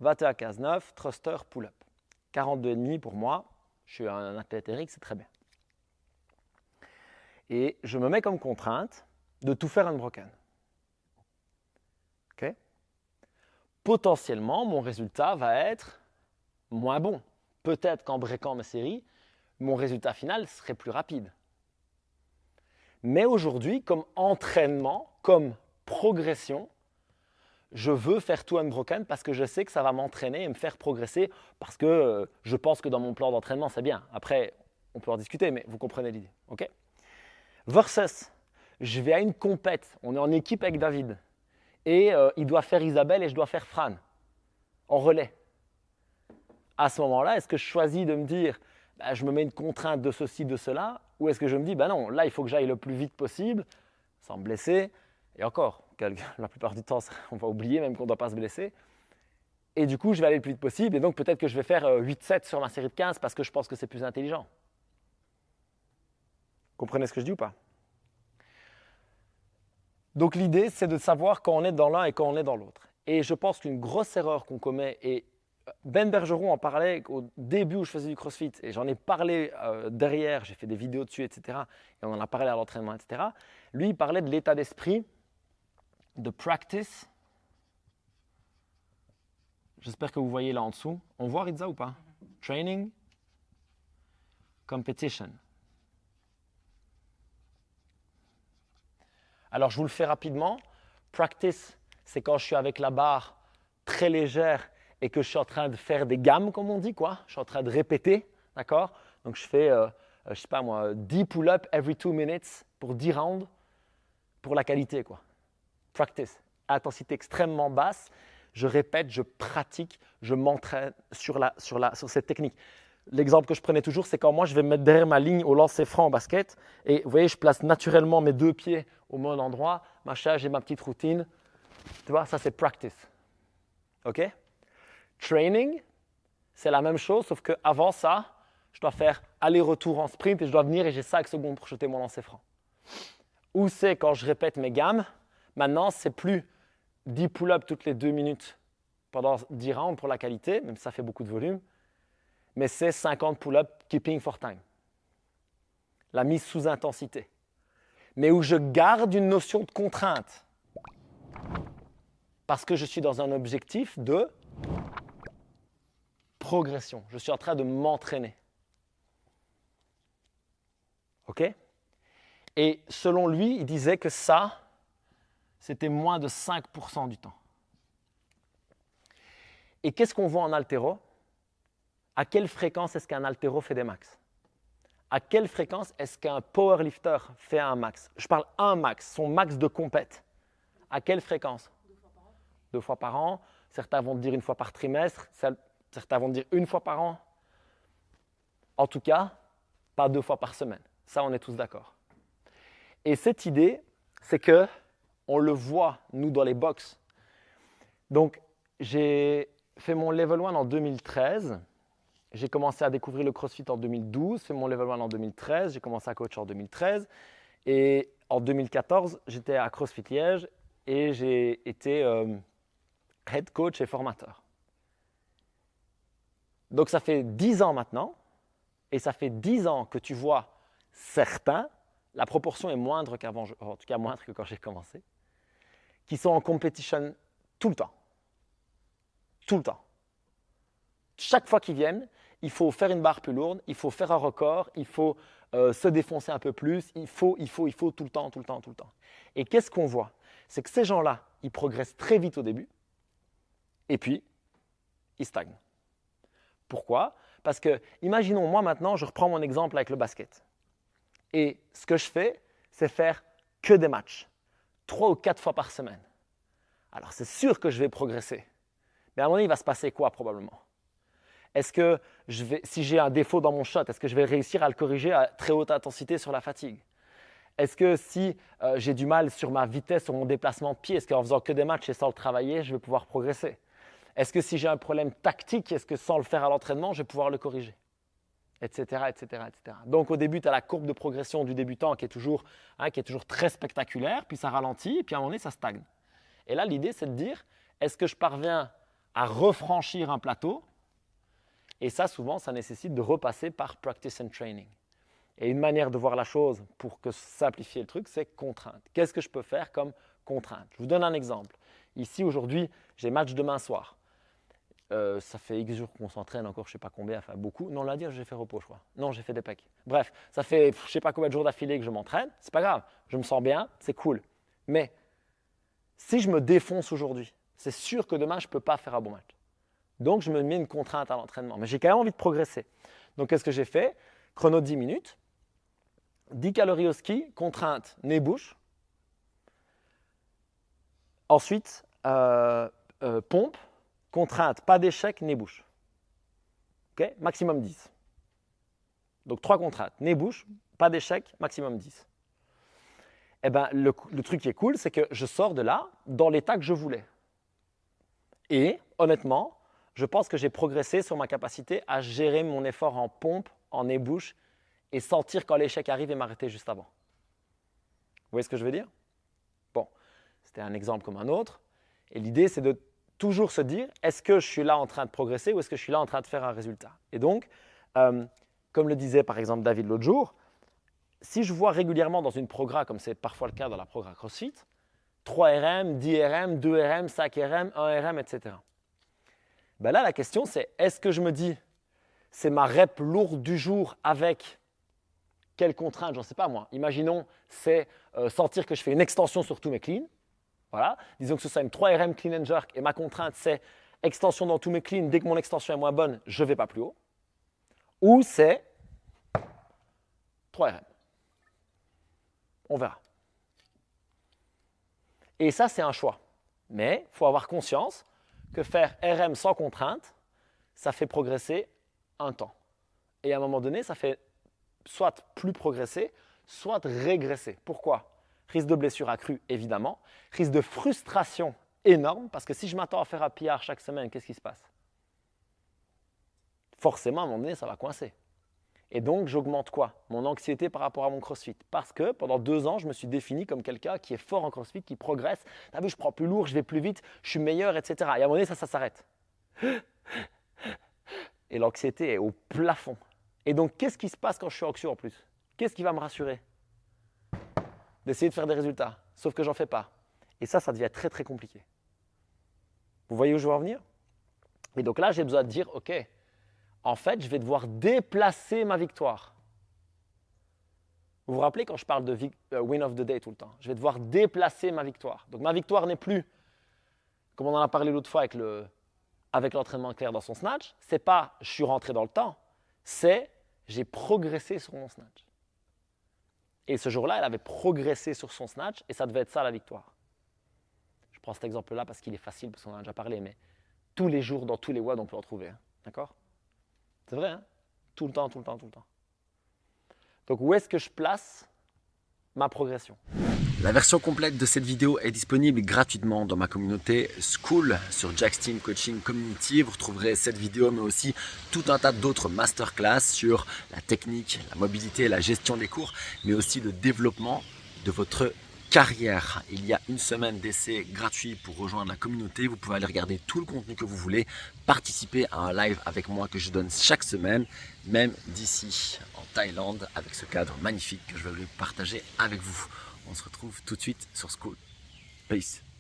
21 15 9, thruster, pull-up. 42,5 pour moi. Je suis un athlète Eric, c'est très bien. Et je me mets comme contrainte de tout faire unbroken. Okay? Potentiellement, mon résultat va être moins bon. Peut-être qu'en breakant mes séries, mon résultat final serait plus rapide. Mais aujourd'hui, comme entraînement, comme progression, je veux faire tout unbroken parce que je sais que ça va m'entraîner et me faire progresser parce que je pense que dans mon plan d'entraînement, c'est bien. Après, on peut en discuter, mais vous comprenez l'idée. Okay? Versus, je vais à une compète, on est en équipe avec David et il doit faire Isabelle et je dois faire Fran en relais. À ce moment-là, est-ce que je choisis de me dire bah, je me mets une contrainte de ceci, de cela, ou est-ce que je me dis bah non, là il faut que j'aille le plus vite possible sans me blesser, et encore, la plupart du temps on va oublier même qu'on ne doit pas se blesser, et du coup je vais aller le plus vite possible, et donc peut-être que je vais faire 8-7 sur ma série de 15 parce que je pense que c'est plus intelligent. Vous comprenez ce que je dis ou pas? Donc l'idée c'est de savoir quand on est dans l'un et quand on est dans l'autre. Et je pense qu'une grosse erreur qu'on commet, et Ben Bergeron en parlait au début où je faisais du CrossFit, et j'en ai parlé derrière, j'ai fait des vidéos dessus, etc. Et on en a parlé à l'entraînement, etc. Lui, il parlait de l'état d'esprit, de practice. J'espère que vous voyez là en dessous. On voit Ritza ou pas? Training, competition. Alors, je vous le fais rapidement. Practice, c'est quand je suis avec la barre très légère et que je suis en train de faire des gammes, comme on dit, quoi. Je suis en train de répéter, d'accord? Donc, je fais, je ne sais pas moi, 10 pull-ups every 2 minutes pour 10 rounds pour la qualité, quoi. Practice, intensité extrêmement basse. Je répète, je pratique, je m'entraîne sur cette technique. L'exemple que je prenais toujours, c'est quand moi, je vais me mettre derrière ma ligne au lancer franc en basket. Et vous voyez, je place naturellement mes deux pieds au bon endroit. Machin, j'ai ma petite routine. Tu vois, ça, c'est practice. OK? Training, c'est la même chose, sauf qu'avant ça, je dois faire aller-retour en sprint et je dois venir et j'ai 5 secondes pour jeter mon lancer franc. Ou c'est quand je répète mes gammes. Maintenant, c'est plus 10 pull-ups toutes les 2 minutes pendant 10 rounds pour la qualité, même si ça fait beaucoup de volume. Mais c'est 50 pull-ups keeping for time. La mise sous intensité. Mais où je garde une notion de contrainte. Parce que je suis dans un objectif de progression. Je suis en train de m'entraîner. OK? Et selon lui, il disait que ça, c'était moins de 5% du temps. Et qu'est-ce qu'on voit en haltéro? À quelle fréquence est-ce qu'un haltéro fait des max? À quelle fréquence est-ce qu'un powerlifter fait un max? Je parle un max, son max de compète. À quelle fréquence? 2 fois par an. Certains vont te dire 1 fois par trimestre. Certains vont te dire 1 fois par an. En tout cas, pas 2 fois par semaine. Ça, on est tous d'accord. Et cette idée, c'est que on le voit, nous, dans les box. Donc, j'ai fait mon level 1 en 2013. J'ai commencé à découvrir le CrossFit en 2012, fait mon level 1 en 2013, j'ai commencé à coacher en 2013 et en 2014, j'étais à CrossFit Liège et j'ai été head coach et formateur. Donc ça fait 10 ans maintenant et ça fait 10 ans que tu vois certains, la proportion est moindre qu'avant, en tout cas moindre que quand j'ai commencé, qui sont en competition tout le temps. Tout le temps. Chaque fois qu'ils viennent, il faut faire une barre plus lourde, il faut faire un record, il faut se défoncer un peu plus, il faut tout le temps. Et qu'est-ce qu'on voit? C'est que ces gens-là, ils progressent très vite au début et puis ils stagnent. Pourquoi? Parce que, imaginons, moi maintenant, je reprends mon exemple avec le basket. Et ce que je fais, c'est faire que des matchs, 3 ou 4 fois par semaine. Alors c'est sûr que je vais progresser. Mais à un moment donné, il va se passer quoi probablement? Est-ce que si j'ai un défaut dans mon shot, est-ce que je vais réussir à le corriger à très haute intensité sur la fatigue? Est-ce que si j'ai du mal sur ma vitesse, sur mon déplacement de pied, est-ce qu'en faisant que des matchs et sans le travailler, je vais pouvoir progresser? Est-ce que si j'ai un problème tactique, est-ce que sans le faire à l'entraînement, je vais pouvoir le corriger? Etc. Donc au début, tu as la courbe de progression du débutant qui est toujours très spectaculaire, puis ça ralentit, et puis à un moment donné, ça stagne. Et là, l'idée, c'est de dire, est-ce que je parviens à refranchir un plateau. Et ça, souvent, ça nécessite de repasser par practice and training. Et une manière de voir la chose pour que simplifier le truc, c'est contrainte. Qu'est-ce que je peux faire comme contrainte? Je vous donne un exemple. Ici, aujourd'hui, j'ai match demain soir. Ça fait X jours qu'on s'entraîne encore, je ne sais pas combien, enfin beaucoup. Non, lundi, j'ai fait repos, je crois. Non, j'ai fait des pecs. Bref, ça fait je ne sais pas combien de jours d'affilée que je m'entraîne. C'est pas grave, je me sens bien, c'est cool. Mais si je me défonce aujourd'hui, c'est sûr que demain, je ne peux pas faire un bon match. Donc, je me mets une contrainte à l'entraînement. Mais j'ai quand même envie de progresser. Donc, qu'est-ce que j'ai fait? Chrono 10 minutes, 10 calories au ski, contrainte nez-bouche. Ensuite, pompe, contrainte, pas d'échec, nez-bouche. Okay? Maximum 10. Donc 3 contraintes, nez-bouche, pas d'échec, maximum 10. Eh ben, le truc qui est cool, c'est que je sors de là dans l'état que je voulais. Et honnêtement, je pense que j'ai progressé sur ma capacité à gérer mon effort en pompe, en nez-bouche et sentir quand l'échec arrive et m'arrêter juste avant. Vous voyez ce que je veux dire? Bon, c'était un exemple comme un autre. Et l'idée, c'est de toujours se dire, est-ce que je suis là en train de progresser ou est-ce que je suis là en train de faire un résultat? Et donc, comme le disait par exemple David l'autre jour, si je vois régulièrement dans une progra, comme c'est parfois le cas dans la progra CrossFit, 3 RM, 10 RM, 2 RM, 5 RM, 1 RM, etc. Ben là, la question c'est, est-ce que je me dis, c'est ma rep lourde du jour avec quelle contrainte? J'en sais pas moi. Imaginons, c'est sentir que je fais une extension sur tous mes cleans. Voilà. Disons que ce soit une 3 RM clean and jerk et ma contrainte c'est extension dans tous mes cleans. Dès que mon extension est moins bonne, je ne vais pas plus haut. Ou c'est 3 RM. On verra. Et ça, c'est un choix. Mais il faut avoir conscience que faire RM sans contrainte, ça fait progresser un temps. Et à un moment donné, ça fait soit plus progresser, soit régresser. Pourquoi? Risque de blessure accrue, évidemment. Risque de frustration énorme, parce que si je m'attends à faire un PR chaque semaine, qu'est-ce qui se passe? Forcément, à un moment donné, ça va coincer. Et donc, j'augmente quoi? Mon anxiété par rapport à mon CrossFit. Parce que pendant 2 ans, je me suis défini comme quelqu'un qui est fort en CrossFit, qui progresse. Tu as vu, je prends plus lourd, je vais plus vite, je suis meilleur, etc. Et à un moment donné, ça s'arrête. Et l'anxiété est au plafond. Et donc, qu'est-ce qui se passe quand je suis anxieux en plus? Qu'est-ce qui va me rassurer? D'essayer de faire des résultats. Sauf que j'en fais pas. Et ça devient très, très compliqué. Vous voyez où je veux en venir? Et donc là, j'ai besoin de dire, OK, en fait, je vais devoir déplacer ma victoire. Vous vous rappelez quand je parle de win of the day tout le temps? Je vais devoir déplacer ma victoire. Donc ma victoire n'est plus, comme on en a parlé l'autre fois avec l'entraînement clair dans son snatch, c'est pas je suis rentré dans le temps, c'est j'ai progressé sur mon snatch. Et ce jour-là, elle avait progressé sur son snatch et ça devait être ça la victoire. Je prends cet exemple-là parce qu'il est facile, parce qu'on en a déjà parlé, mais tous les jours, dans tous les WOD, on peut en trouver. Hein. D'accord? C'est vrai, hein? Tout le temps, tout le temps, tout le temps. Donc, où est-ce que je place ma progression? La version complète de cette vidéo est disponible gratuitement dans ma communauté School sur Jack's Team Coaching Community. Vous retrouverez cette vidéo mais aussi tout un tas d'autres masterclass sur la technique, la mobilité, la gestion des cours, mais aussi le développement de votre carrière. Il y a une semaine d'essai gratuit pour rejoindre la communauté. Vous pouvez aller regarder tout le contenu que vous voulez, participer à un live avec moi que je donne chaque semaine, même d'ici en Thaïlande, avec ce cadre magnifique que je vais partager avec vous. On se retrouve tout de suite sur School. Peace.